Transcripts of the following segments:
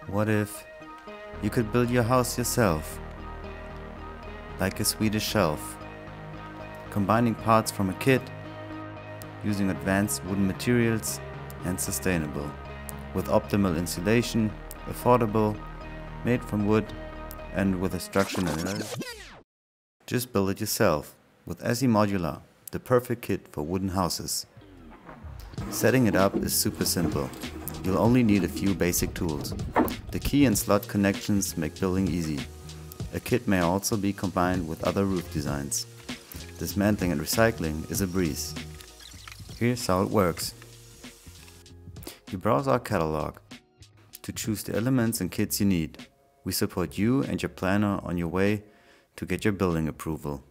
What if you could build your house yourself, like a Swedish shelf, combining parts from a kit, using advanced wooden materials and sustainable, with optimal insulation, affordable, made from wood, and with a structural analysis? Just build it yourself with SI-MODULAR, the perfect kit for wooden houses. Setting it up is super simple. You'll only need a few basic tools. The key and slot connections make building easy. A kit may also be combined with other roof designs. Dismantling and recycling is a breeze. Here's how it works. You browse our catalog to choose the elements and kits you need. We support you and your planner on your way to get your building approval.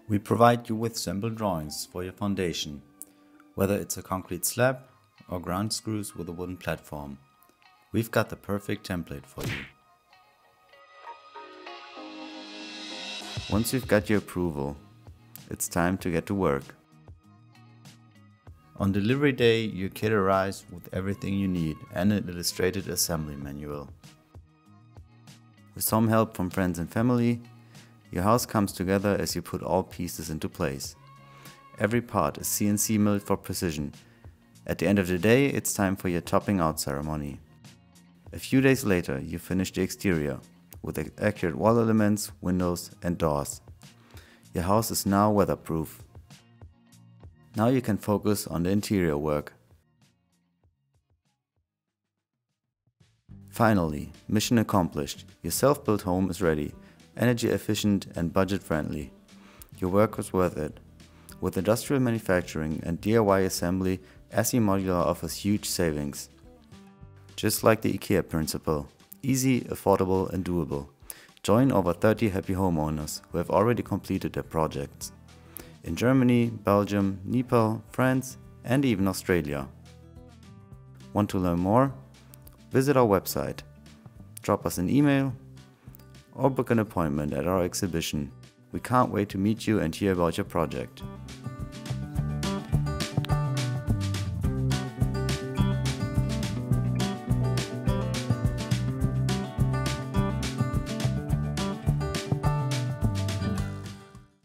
We provide you with simple drawings for your foundation, whether it's a concrete slab or ground screws with a wooden platform. We've got the perfect template for you. Once you've got your approval, it's time to get to work. On delivery day, your kit arrives with everything you need and an illustrated assembly manual. With some help from friends and family, your house comes together as you put all pieces into place. Every part is CNC milled for precision. At the end of the day, it's time for your topping out ceremony. A few days later, you finish the exterior with accurate wall elements, windows and doors. Your house is now weatherproof. Now you can focus on the interior work. Finally, mission accomplished. Your self-built home is ready, energy efficient and budget friendly. Your work was worth it. With industrial manufacturing and DIY assembly, SI-MODULAR offers huge savings. Just like the IKEA principle, easy, affordable and doable. Join over 30 happy homeowners who have already completed their projects. In Germany, Belgium, Nepal, France and even Australia. Want to learn more? Visit our website, drop us an email or book an appointment at our exhibition. We can't wait to meet you and hear about your project.